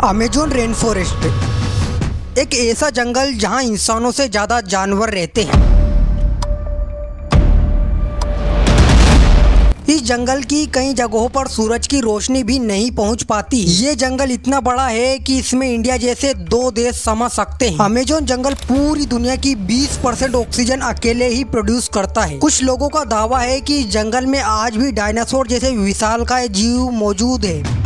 Amazon rain forest एक ऐसा जंगल जहां इंसानों से ज्यादा जानवर रहते हैं। इस जंगल की कई जगहों पर सूरज की रोशनी भी नहीं पहुंच पाती। ये जंगल इतना बड़ा है कि इसमें इंडिया जैसे 2 देश समा सकते हैं। अमेज़न जंगल पूरी दुनिया की 20% ऑक्सीजन अकेले ही प्रोड्यूस करता है। कुछ लोगों का दावा है कि इस जंगल में आज भी डायनासोर जैसे विशालकाय जीव मौजूद है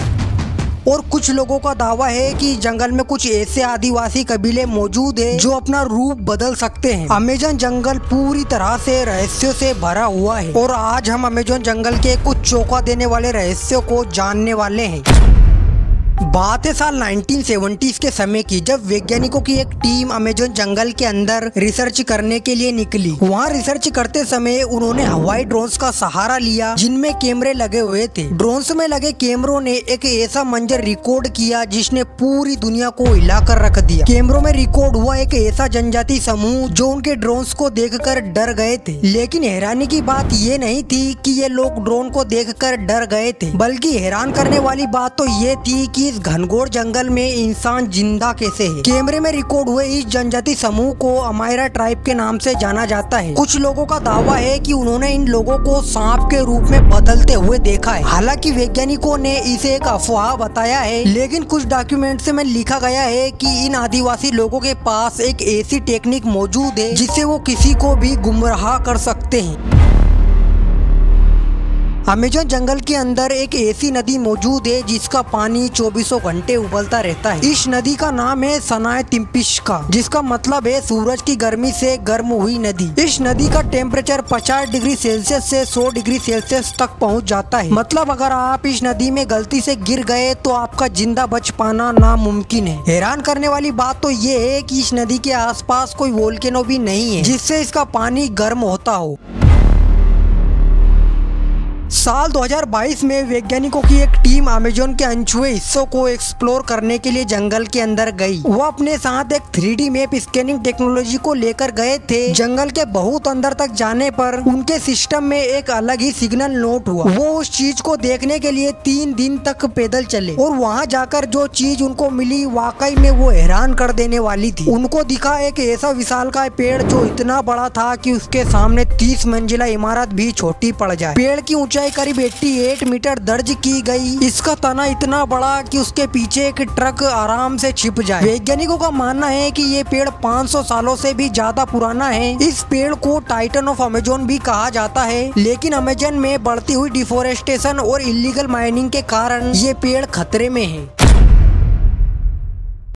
और कुछ लोगों का दावा है कि जंगल में कुछ ऐसे आदिवासी कबीले मौजूद हैं जो अपना रूप बदल सकते हैं। अमेज़न जंगल पूरी तरह से रहस्यों से भरा हुआ है और आज हम अमेज़न जंगल के कुछ चौंका देने वाले रहस्यों को जानने वाले हैं। बात है साल 1970s के समय की, जब वैज्ञानिकों की एक टीम अमेज़न जंगल के अंदर रिसर्च करने के लिए निकली। वहाँ रिसर्च करते समय उन्होंने हवाई ड्रोन्स का सहारा लिया जिनमें कैमरे लगे हुए थे। ड्रोन्स में लगे कैमरों ने एक ऐसा मंजर रिकॉर्ड किया जिसने पूरी दुनिया को हिलाकर रख दिया। कैमरों में रिकॉर्ड हुआ एक ऐसा जनजाति समूह जो उनके ड्रोन्स को देखकर डर गए थे। लेकिन हैरानी की बात ये नहीं थी कि ये लोग ड्रोन को देखकर डर गए थे, बल्कि हैरान करने वाली बात तो ये थी कि इस घनघोर जंगल में इंसान जिंदा कैसे है। कैमरे में रिकॉर्ड हुए इस जनजाति समूह को अमायरा ट्राइब के नाम से जाना जाता है। कुछ लोगों का दावा है कि उन्होंने इन लोगों को सांप के रूप में बदलते हुए देखा है। हालांकि वैज्ञानिकों ने इसे एक अफवाह बताया है, लेकिन कुछ डॉक्यूमेंट्स में लिखा गया है कि इन आदिवासी लोगों के पास एक ऐसी टेक्निक मौजूद है जिससे वो किसी को भी गुमराह कर सकते हैं। अमेज़न जंगल के अंदर एक ऐसी नदी मौजूद है जिसका पानी 24 घंटे उबलता रहता है। इस नदी का नाम है सनाय तिम्पिश्का, जिसका मतलब है सूरज की गर्मी से गर्म हुई नदी। इस नदी का टेम्परेचर 50 डिग्री सेल्सियस से 100 डिग्री सेल्सियस तक पहुंच जाता है। मतलब अगर आप इस नदी में गलती से गिर गए तो आपका जिंदा बच पाना नामुमकिन है। हैरान करने वाली बात तो ये है कि इस नदी के आसपास कोई वोल्केनो भी नहीं है जिससे इसका पानी गर्म होता हो। साल 2022 में वैज्ञानिकों की एक टीम अमेज़न के अनछुए हिस्सों को एक्सप्लोर करने के लिए जंगल के अंदर गई। वो अपने साथ एक 3D मैप स्कैनिंग टेक्नोलॉजी को लेकर गए थे। जंगल के बहुत अंदर तक जाने पर उनके सिस्टम में एक अलग ही सिग्नल नोट हुआ। वो उस चीज को देखने के लिए 3 दिन तक पैदल चले और वहाँ जाकर जो चीज उनको मिली वाकई में वो हैरान कर देने वाली थी। उनको दिखा एक ऐसा विशालकाय पेड़ जो इतना बड़ा था कि उसके सामने 30 मंजिला इमारत भी छोटी पड़ जाए। पेड़ की ऊंचाई करीब 88 मीटर दर्ज की गई। इसका तना इतना बड़ा कि उसके पीछे एक ट्रक आराम से छिप जाए। वैज्ञानिकों का मानना है कि ये पेड़ 500 सालों से भी ज्यादा पुराना है। इस पेड़ को टाइटन ऑफ अमेज़न भी कहा जाता है, लेकिन अमेज़न में बढ़ती हुई डिफोरेस्टेशन और इलीगल माइनिंग के कारण ये पेड़ खतरे में है।